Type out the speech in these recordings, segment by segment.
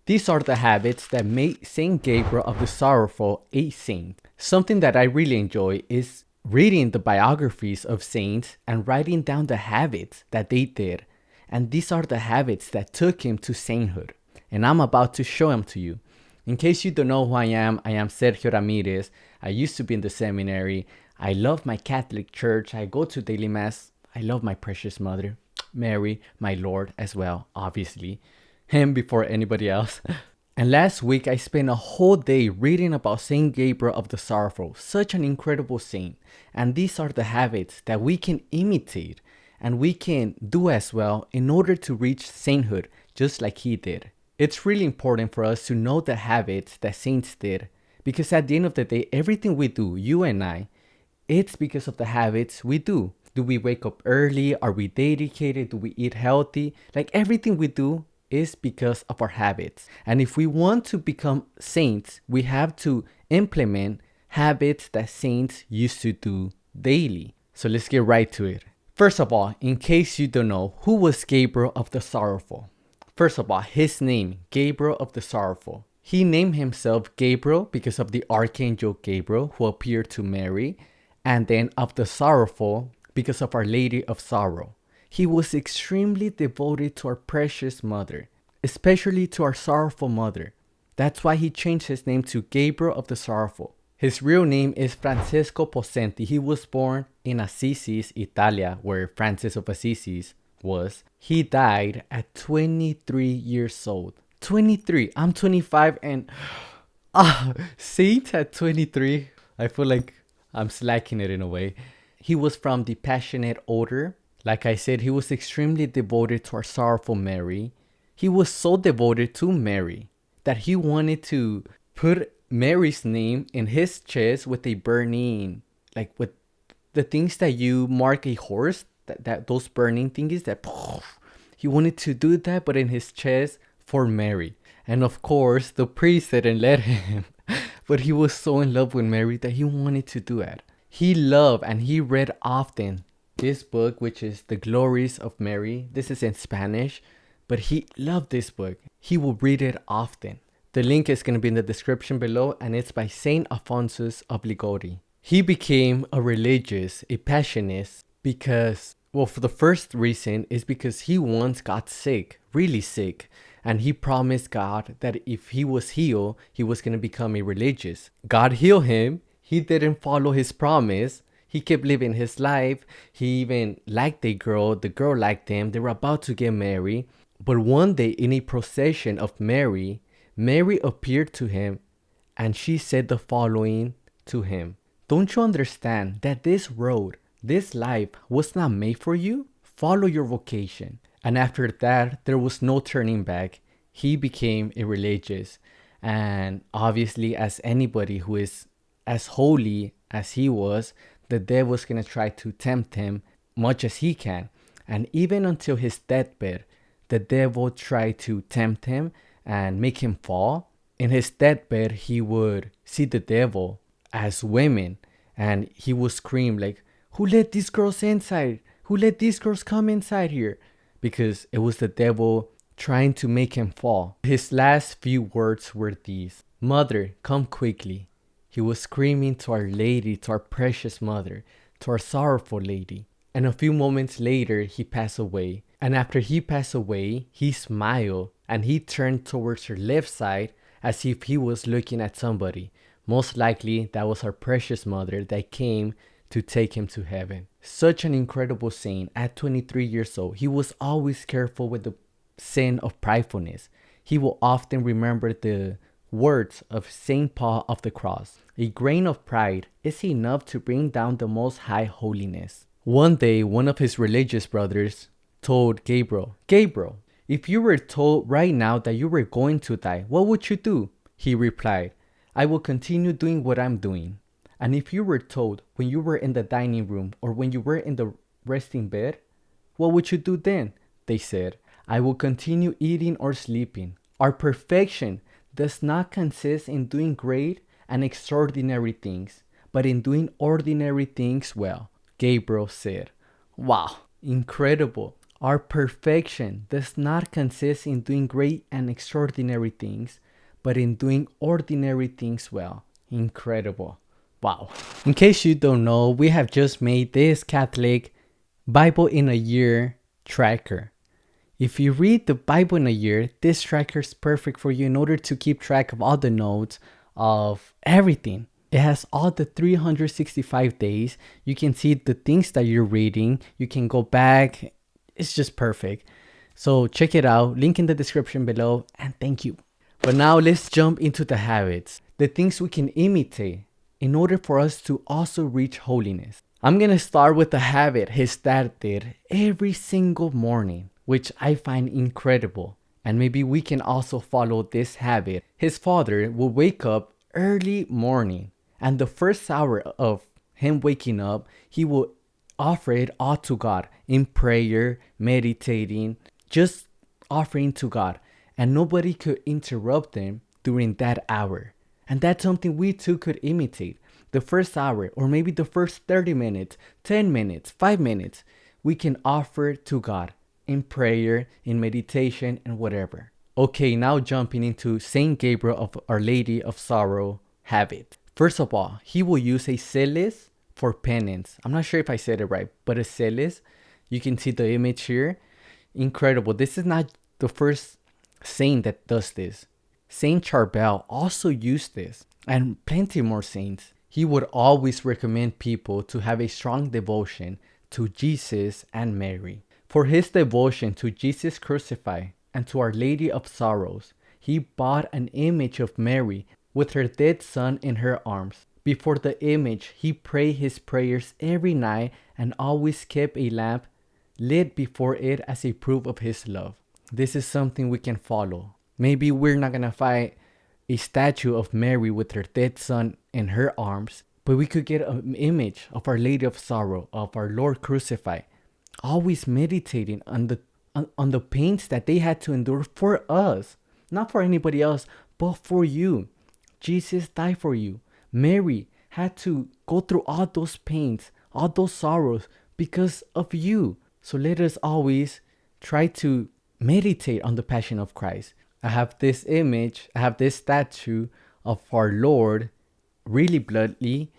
These are the habits that made Saint Gabriel of the Sorrowful a saint. Something that I really enjoy is reading the biographies of saints and writing down the habits that they did. And these are the habits that took him to sainthood. And I'm about to show them to you. In case you don't know who I am Sergio Ramirez. I used to be in the seminary. I love my Catholic church. I go to daily mass. I love my precious mother, Mary, my Lord as well, obviously. Him before anybody else. And last week I spent a whole day reading about Saint Gabriel of the Sorrowful, such an incredible saint. And these are the habits that we can imitate and we can do as well in order to reach sainthood, just like he did. It's really important for us to know the habits that saints did, because at the end of the day, everything we do, you and I, it's because of the habits we do. Do we wake up early? Are we dedicated? Do we eat healthy? Like everything we do is because of our habits. And if we want to become saints, we have to implement habits that saints used to do daily. So let's get right to it. First of all, in case you don't know, who was Gabriel of the Sorrowful? First of all, his name, Gabriel of the Sorrowful. He named himself Gabriel because of the Archangel Gabriel who appeared to Mary, and then of the Sorrowful because of Our Lady of Sorrow. He was extremely devoted to our precious mother, especially to our sorrowful mother. That's why he changed his name to Gabriel of the Sorrowful. His real name is Francesco Possenti. He was born in Assisi, Italia, where Francis of Assisi was. He died at 23 years old. 23. I'm 25 and saint at 23. I feel like I'm slacking it in a way. He was from the Passionate Order. Like I said, he was extremely devoted to our sorrowful Mary. He was so devoted to Mary that he wanted to put Mary's name in his chest with a burning, like with the things that you mark a horse, that those burning things that he wanted to do that, but in his chest for Mary. And of course, the priest didn't let him, but he was so in love with Mary that he wanted to do it. He loved and he read often this book, which is The Glories of Mary. This is in Spanish, but he loved this book. He will read it often. The link is going to be in the description below, and it's by Saint Alphonsus of Liguori. He became a religious, a passionist, because, well, for the first reason is because he once got sick, really sick, and he promised God that if he was healed, he was going to become a religious. God healed him. He didn't follow his promise. He kept living his life. He even liked a girl. The girl liked him. They were about to get married. But one day in a procession of Mary, Mary appeared to him and she said the following to him. Don't you understand that this road, this life was not made for you? Follow your vocation. And after that, there was no turning back. He became a religious. And obviously, as anybody who is as holy as he was, the devil's going to try to tempt him much as he can. And even until his deathbed, the devil tried to tempt him and make him fall. In his deathbed, he would see the devil as women, and he would scream like, who let these girls inside? Who let these girls come inside here? Because it was the devil trying to make him fall. His last few words were these: Mother, come quickly. He was screaming to Our Lady, to our precious mother, to our sorrowful lady. And a few moments later, he passed away. And after he passed away, he smiled and he turned towards her left side as if he was looking at somebody. Most likely, that was our precious mother that came to take him to heaven. Such an incredible saint at 23 years old. He was always careful with the sin of pridefulness. He will often remember the words of St. Paul of the Cross. A grain of pride is enough to bring down the most high holiness. One day, one of his religious brothers told Gabriel, if you were told right now that you were going to die, what would you do? He replied, I will continue doing what I'm doing. And if you were told when you were in the dining room or when you were in the resting bed, what would you do then? They said, I will continue eating or sleeping. Our perfection does not consist in doing great and extraordinary things, but in doing ordinary things well. Gabriel said, wow, incredible. Our perfection does not consist in doing great and extraordinary things, but in doing ordinary things well. Incredible. Wow. In case you don't know, we have just made this Catholic Bible in a Year tracker. If you read the Bible in a year, this tracker is perfect for you in order to keep track of all the notes of everything. It has all the 365 days. You can see the things that you're reading. You can go back. It's just perfect. So check it out. Link in the description below. And thank you. But now let's jump into the habits. The things we can imitate in order for us to also reach holiness. I'm going to start with the habit his dad did every single morning, which I find incredible. And maybe we can also follow this habit. His father will wake up early morning, and the first hour of him waking up, he will offer it all to God in prayer, meditating, just offering to God. And nobody could interrupt him during that hour. And that's something we too could imitate. The first hour, or maybe the first 30 minutes, 10 minutes, 5 minutes, we can offer to God in prayer, in meditation, and whatever. Okay, now jumping into San Gabriel of Our Lady of Sorrow habit. First of all, he will use a chalice for penance. I'm not sure if I said it right, but a chalice. You can see the image here. Incredible. This is not the first saint that does this. Saint Charbel also used this, and plenty more saints. He would always recommend people to have a strong devotion to Jesus and Mary. For his devotion to Jesus crucified and to Our Lady of Sorrows, he bought an image of Mary with her dead son in her arms. Before the image, he prayed his prayers every night and always kept a lamp lit before it as a proof of his love. This is something we can follow. Maybe we're not gonna find a statue of Mary with her dead son in her arms, but we could get an image of Our Lady of Sorrow, of our Lord crucified, always meditating on the pains that they had to endure for us, not for anybody else, but for you. Jesus died for you. Mary had to go through all those pains, all those sorrows because of you. So let us always try to meditate on the Passion of Christ. I have this image, I have this statue of our Lord, really bloody,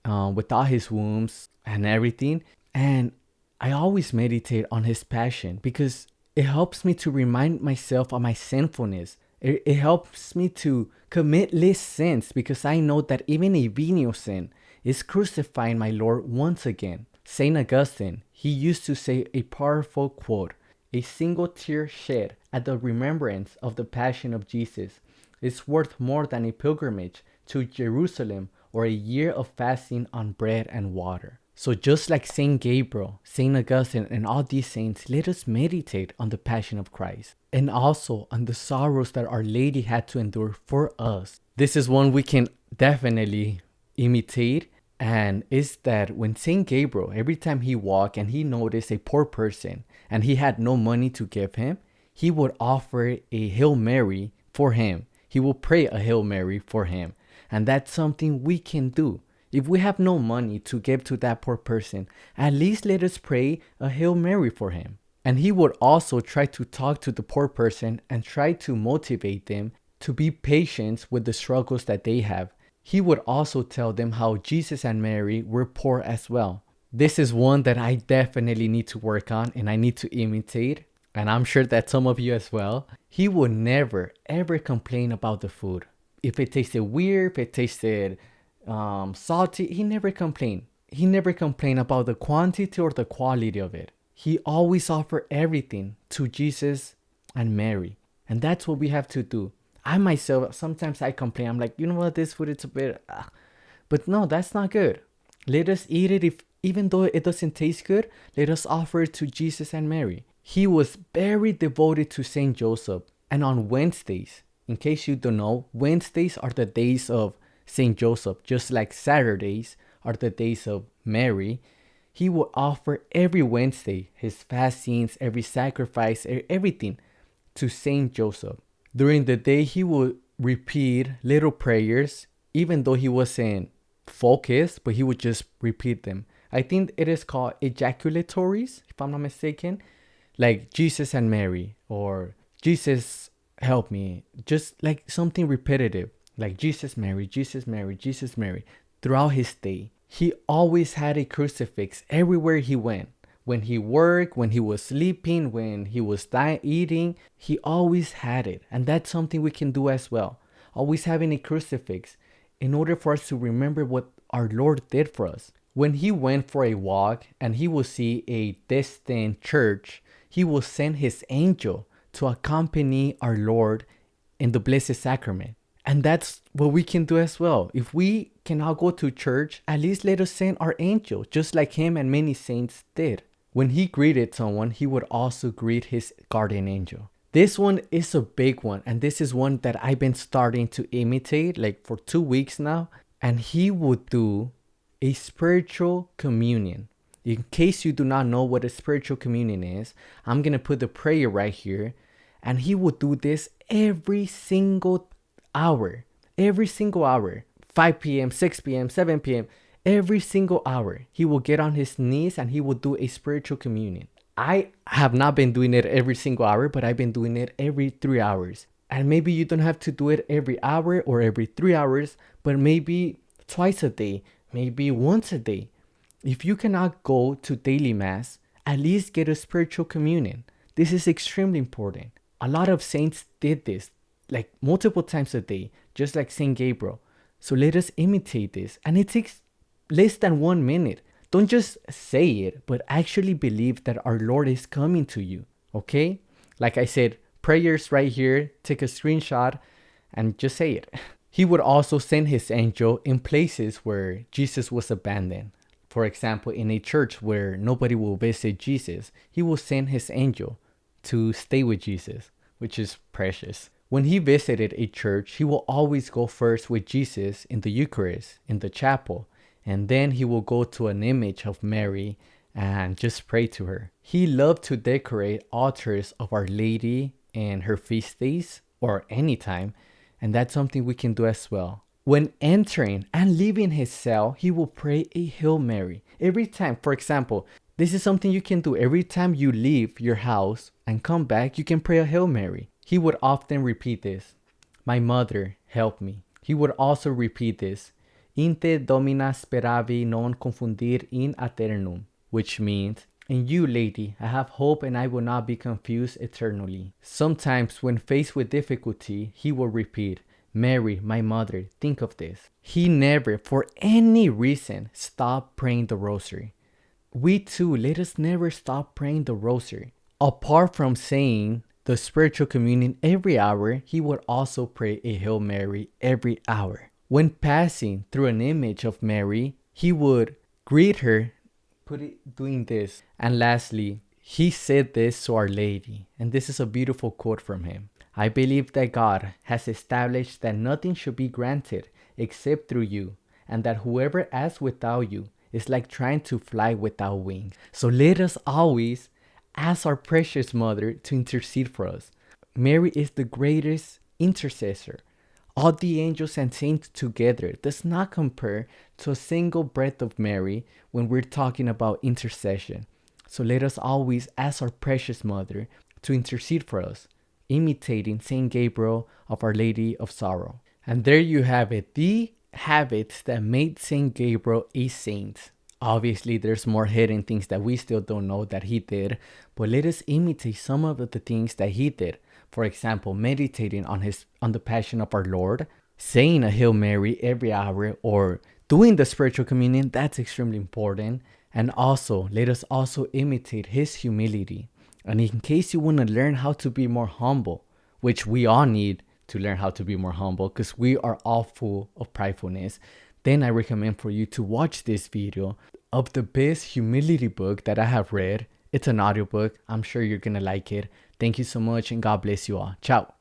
with all his wounds and everything. And I always meditate on his passion because it helps me to remind myself of my sinfulness. It helps me to commit less sins because I know that even a venial sin is crucifying my Lord once again. Saint Augustine, he used to say a powerful quote: "A single tear shed at the remembrance of the Passion of Jesus is worth more than a pilgrimage to Jerusalem or a year of fasting on bread and water." So just like Saint Gabriel, Saint Augustine, and all these saints, let us meditate on the Passion of Christ and also on the sorrows that Our Lady had to endure for us. This is one we can definitely imitate, and is that when Saint Gabriel, every time he walked and he noticed a poor person and he had no money to give him, he would offer a Hail Mary for him. He will pray a Hail Mary for him. And that's something we can do. If we have no money to give to that poor person, at least let us pray a Hail Mary for him. And he would also try to talk to the poor person and try to motivate them to be patient with the struggles that they have. He would also tell them how Jesus and Mary were poor as well. This is one that I definitely need to work on and I need to imitate. And I'm sure that some of you as well. He would never ever complain about the food. If it tasted weird, if it tasted salty, he never complained. He never complained about the quantity or the quality of it. He always offered everything to Jesus and Mary. And that's what we have to do. I myself, sometimes I complain. I'm like, you know what, this food, it's a bit... But no, that's not good. Let us eat it. Even though it doesn't taste good, let us offer it to Jesus and Mary. He was very devoted to Saint Joseph. And on Wednesdays, in case you don't know, Wednesdays are the days of Saint Joseph, just like Saturdays are the days of Mary. He would offer every Wednesday his fastings, every sacrifice, everything to Saint Joseph. During the day, he would repeat little prayers, even though he wasn't focused, but he would just repeat them. I think it is called ejaculatories, if I'm not mistaken. like Jesus and Mary, or Jesus help me, just like something repetitive, like Jesus, Mary, Jesus, Mary, Jesus, Mary, throughout his day. He always had a crucifix everywhere he went. When he worked, when he was sleeping, when he was eating, he always had it. And that's something we can do as well. Always having a crucifix in order for us to remember what our Lord did for us. When he went for a walk and he will see a distant church, he will send his angel to accompany our Lord in the Blessed Sacrament. And that's what we can do as well. If we cannot go to church, at least let us send our angel, just like him and many saints did. When he greeted someone, he would also greet his guardian angel. This one is a big one, and this is one that I've been starting to imitate like for 2 weeks now. And he would do a spiritual communion. In case you do not know what a spiritual communion is, I'm going to put the prayer right here. And he would do this every single hour. Every single hour. 5 p.m., 6 p.m., 7 p.m. Every single hour. He will get on his knees and he will do a spiritual communion. I have not been doing it every single hour, but I've been doing it every 3 hours. And maybe you don't have to do it every hour or every 3 hours, but maybe twice a day, maybe once a day. If you cannot go to daily mass, at least get a spiritual communion. This is extremely important. A lot of saints did this like multiple times a day, just like San Gabriel. So let us imitate this. And it takes less than 1 minute. Don't just say it, but actually believe that our Lord is coming to you. Okay? Like I said, prayers right here. Take a screenshot and just say it. He would also send his angel in places where Jesus was abandoned. For example, in a church where nobody will visit Jesus, he will send his angel to stay with Jesus, which is precious. When he visited a church, he will always go first with Jesus in the Eucharist, in the chapel, and then he will go to an image of Mary and just pray to her. He loved to decorate altars of Our Lady in her feast days or anytime, and that's something we can do as well. When entering and leaving his cell, he will pray a Hail Mary. Every time, for example, this is something you can do. Every time you leave your house and come back, you can pray a Hail Mary. He would often repeat this. My mother, help me. He would also repeat this. In te domina speravi non confundir in aeternum, which means, in you, Lady, I have hope and I will not be confused eternally. Sometimes when faced with difficulty, he will repeat, Mary, my mother, think of this. He never, for any reason, stopped praying the rosary. We too, let us never stop praying the rosary. Apart from saying the spiritual communion every hour, he would also pray a Hail Mary every hour. When passing through an image of Mary, he would greet her, doing this. And lastly, he said this to Our Lady, and this is a beautiful quote from him. I believe that God has established that nothing should be granted except through you, and that whoever asks without you is like trying to fly without wings. So let us always ask our precious mother to intercede for us. Mary is the greatest intercessor. All the angels and saints together does not compare to a single breath of Mary when we're talking about intercession. So let us always ask our precious mother to intercede for us, imitating Saint Gabriel of Our Lady of Sorrow. And there you have it, the habits that made Saint Gabriel a saint. Obviously, there's more hidden things that we still don't know that he did, but let us imitate some of the things that he did. For example, meditating on the Passion of our Lord, saying a Hail Mary every hour, or doing the spiritual communion. That's extremely important. And also, let us also imitate his humility. And in case you want to learn how to be more humble, which we all need to learn how to be more humble because we are all full of pridefulness, then I recommend for you to watch this video of the best humility book that I have read. It's an audiobook. I'm sure you're going to like it. Thank you so much and God bless you all. Ciao.